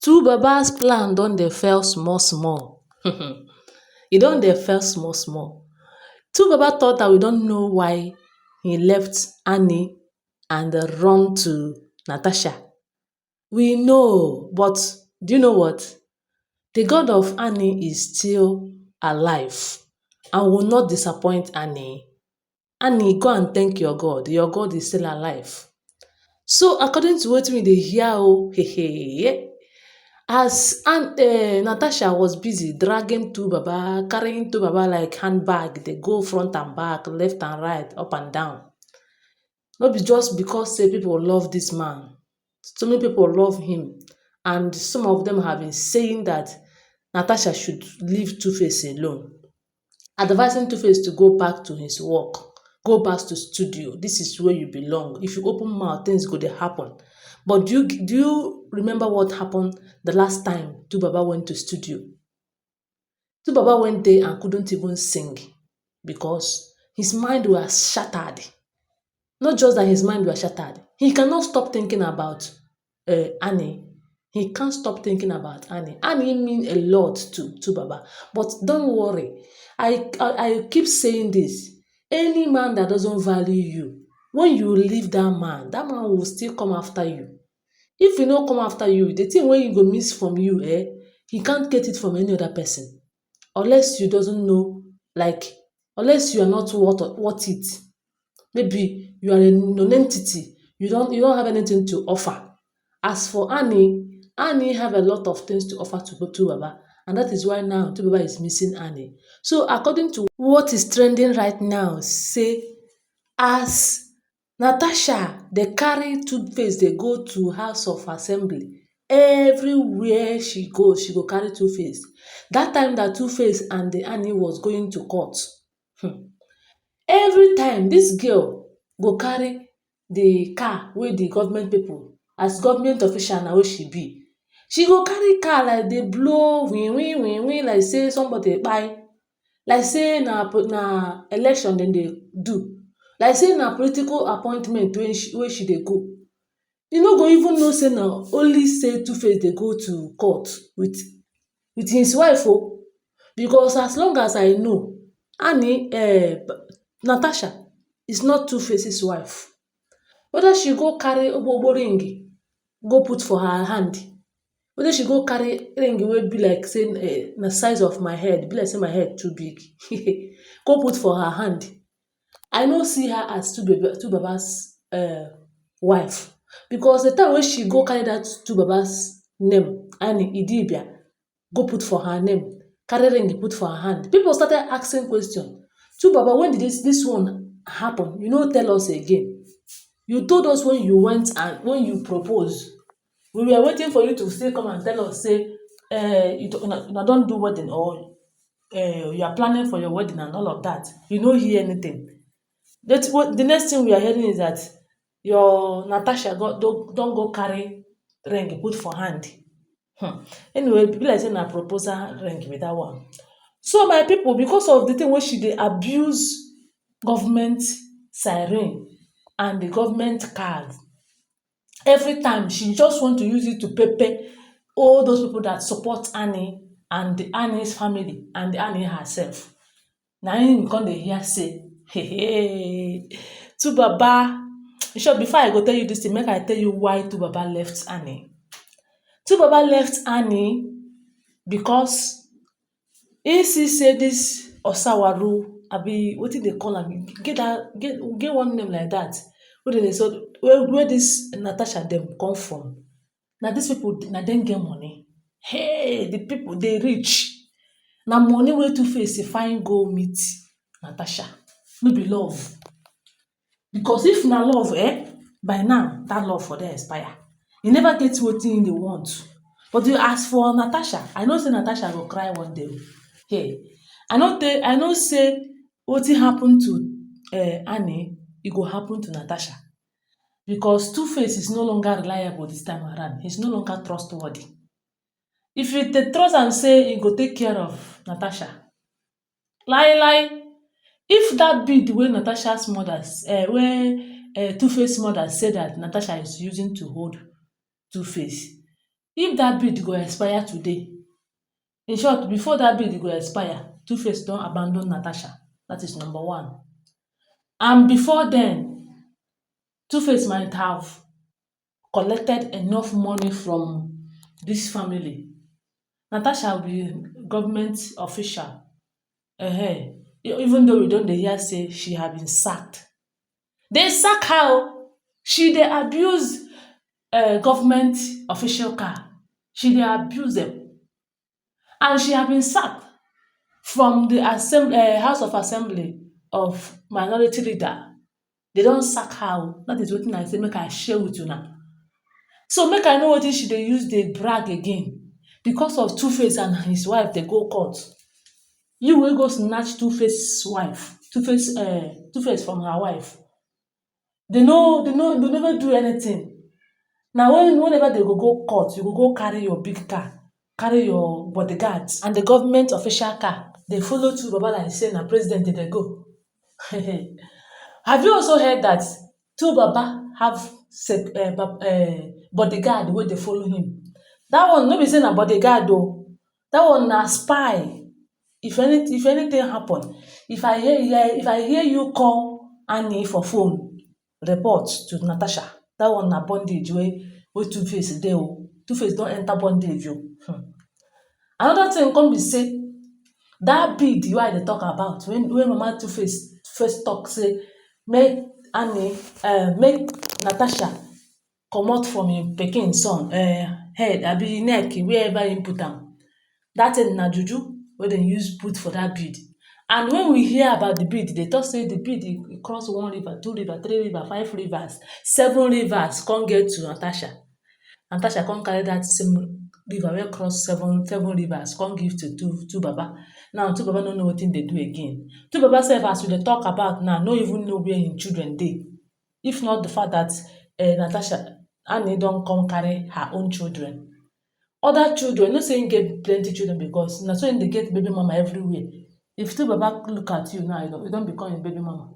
Two Baba's plan don dey fail small small. E don dey fail small small. Two Baba thought that we don't know why he left Annie and run to Natasha. We know, but do you know what? The God of Annie is still alive and will not disappoint Annie. Annie, go and thank your God. Your God is still alive. So according to wetin we dey hear as Natasha was busy dragging two Baba, carrying two Baba like handbag, dey go front and back, left and right, up and down. No be just because say people love this man. So many people love him, and some of them have been saying that Natasha should leave Two-Face alone, advising Two-Face to go back to his work, go back to studio. This is where you belong. If you open mouth, things go dey happen. But do you remember what happened the last time Two Baba went to studio? Two Baba went there and couldn't even sing because his mind was shattered. Not just that his mind was shattered, he cannot stop thinking about Annie. He can't stop thinking about Annie. Annie mean a lot to Baba. But don't worry, I keep saying this. Any man that doesn't value you, when you leave that man will still come after you. If he no come after you, the thing wey he go miss from you, he can't get it from any other person. Unless you doesn't know, unless you are not worth it. Maybe you are a non-entity. You don't have anything to offer. As for Annie have a lot of things to offer to Two Baba, and that is why now Two Baba is missing Annie. So according to what is trending right now, say as Natasha dey carry Two-Face dey go to House of Assembly, everywhere she go carry Two-Face. That time that Two-Face and Annie was going to court, every time this girl go carry the car wey the government people, as government official na wey she go carry car like dey blow like say somebody kpai, like say na election dem dey do, like say na political appointment wey she dey go. You no go even know say na only say Two-Face dey go to court with his wife oo, because as long as I know, Natasha is not Two-Face's wife. Whether she go carry ogbogbo ring go put for her hand, whether she go carry ring wey be like say na size of my head, be like say my head too big, go put for her hand, I no see her as Two Baba's wife, because the time wey she go carry that Two Baba's name, Annie Idibia, go put for her name, carry ring put for her hand, people started asking question. Two Baba, when did this one happen? You no tell us again. You told us when you went and when you proposed. We were waiting for you to still come and tell us say you don do wedding, or you are planning for your wedding and all of that. You no hear anything. The next thing we are hearing is that your Natasha don go carry ring put for hand. Anyway, e be like say na proposal ring be that one. So my people, because of the thing wey she dey abuse government siren and the government card, every time she just want to use it to pepper all those people that support Annie and Annie's family and Annie herself. Na im we come dey hear say Two Baba, in short, before I go tell you this thing, make I tell you why Two Baba left Annie. Two Baba left Annie because he see say this Osawaru, abi wetin dey call am, get one name like that, where this Natasha dem come from. Na these people, na dem get money. Hey, the people dey rich. Na money wey Two-Face find go meet Natasha, no be love. Because if na love, by now that love for dem expire. E never get wetin dey want. But as for Natasha, I know say Natasha go cry one day. Hey, I know say wetin happen to Annie, e go happen to Natasha. Because Two-Face is no longer reliable this time around. He's no longer trustworthy. If you trust am say he go take care of Natasha, lie, if that bead wey Natasha's mothers, Two-Face mother say that Natasha is using to hold Two-Face, If dat bid go expire today, in short before dat bid go expire, Two-Face don abandon Natasha. Dat is number one. And before den, Two-Face might have collected enough money from dis family. Natasha be government official, even though we don dey hear say she have been sacked. Dey sack her oo. She dey abuse government official car. She dey abuse dem, and she have been sacked from the House of Assembly of Minority Leader. Dey don sack her oo. Dat is wetin I say make I share with una. So make I know wetin she dey use dey brag again because of Two-Face and his wife dey go court. You wey go snatch Two-Face wife, Two-Face from her wife, dey never do anything. Na whenever dey go court, you go go carry your big car, carry your bodyguards and the government official car dey follow Two Baba like say na president dey go. Have you also heard that Two Baba have bodyguard wey dey follow him? Dat one no be say na bodyguard oo, dat one na spy. If anything happen, if I hear you call Annie for phone report to Natasha, dat one na bondage wey Two-Face dey oo. Two-Face don enter bondage oo. Another thing come be say dat bid wey I dey talk about, when Mama Two-Face first talk say make make Natasha comot from im pikin son head abi neck, wherever im put am, dat thing na juju wey dem use put for dat bid. And when we hear about the bid, dey talk say the bid e cross 1 river, 2 river, 3 river, 5 rivers, 7 rivers come get to Natasha. Natasha come carry dat same river wey cross 7 rivers come give to Two Baba. Now Two Baba no know wetin dey do again. Two Baba sef, as we dey talk about now, no even know where im children dey. If not the fact that Annie don come carry her own children. Other children, no say im get plenty children because na so im dey get baby mama everywhere. If Two Baba look at you now, you don become im baby mama.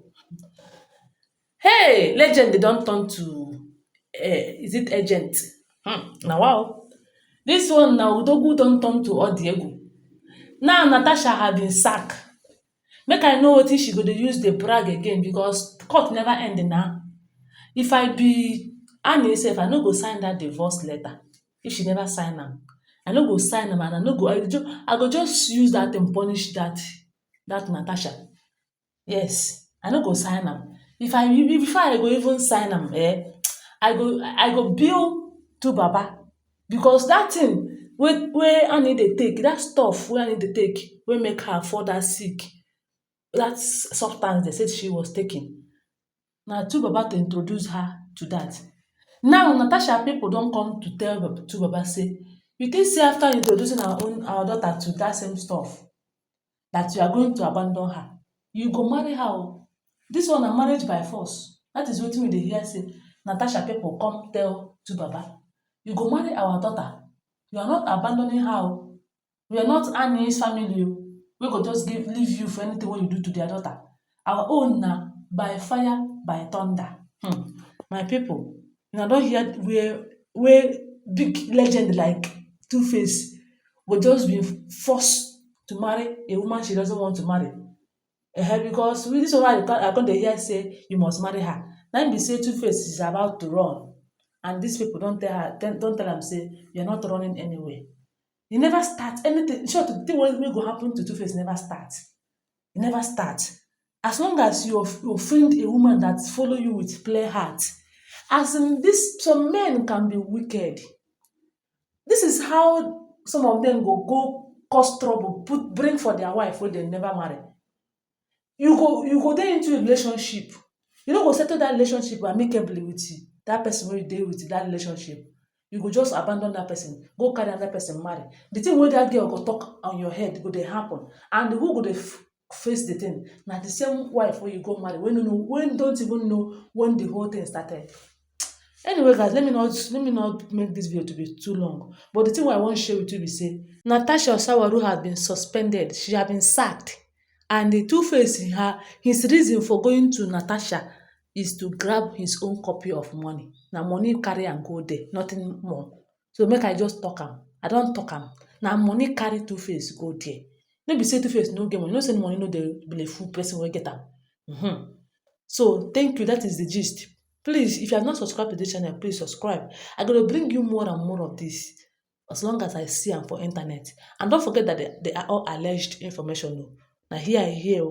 Hey! Legend dey don turn to is it agent? Na wow! Dis one na Odogwu don turn to Odiegwu. Now Natasha have been sacked. Make I know wetin she go dey use dey brag again because court never end na. If I be Annie sef, I no go sign dat divorce letter if she never sign am. I no go sign am, and I go just use dat thing punish dat Natasha. Yes, I no go sign am. Before I go even sign am, I go bill Two Baba because dat thing wey Annie dey take, dat stuff wey Annie dey take wey make her fall dat sick, dat substance dey say she was taking, na Two Baba to introduce her to dat. Now Natasha pipu don come to tell Two Baba say, you think say after introducing our daughter to dat same stuff that you are going to abandon her? You go marry her oo. Dis one na marriage by force. Dat is wetin we dey hear say Natasha pipu come tell Two Baba. You go marry our daughter. You are not abandoning her oo. We are not Annie's family oo, wey go just leave you for anything wey you do to their daughter. Our own na by fire by thunder. My pipu, una don hear where big legend like Two-Face go just be forced to marry a woman she doesn't want to marry. Because dis one wey I come dey hear say you must marry her, na im be say Two-Face is about to run, and dis pipu don tell am say you are not running anywhere. E never start anything. In short, the thing wey go happen to Two-Face never start. E never start. As long as you offend a woman that follow you with plain heart, as in some men can be wicked. Dis is how some of them go cause trouble, bring for their wife wey dem never marry. You go dey into a relationship, you no go settle dat relationship amicably with dat person wey you dey with dat relationship. You go just abandon dat person, go carry another person marry. The thing wey dat girl go talk on your head go dey happen, and who go dey face the thing? Na the same wife wey you go marry, wey don't even know when the whole thing started. Anyway guys, let me not make dis video to be too long, but the thing wey I wan share with you be say Natasha Osawaru has been suspended. She has been sacked, and the Two-Face, his reason for going to Natasha is to grab his own copy of money. Na money carry am go there, nothing more. So make I just talk am. I don talk am. Na money carry Two Face go there. No be say Two Face no get money. You know say money no dey belleful person wey get am. So thank you. That is the gist. Please, if you have not subscribed to this channel, please subscribe. I'm going to bring you more and more of this as long as I see am for internet. And don't forget that they are all alleged information. Now here I hear.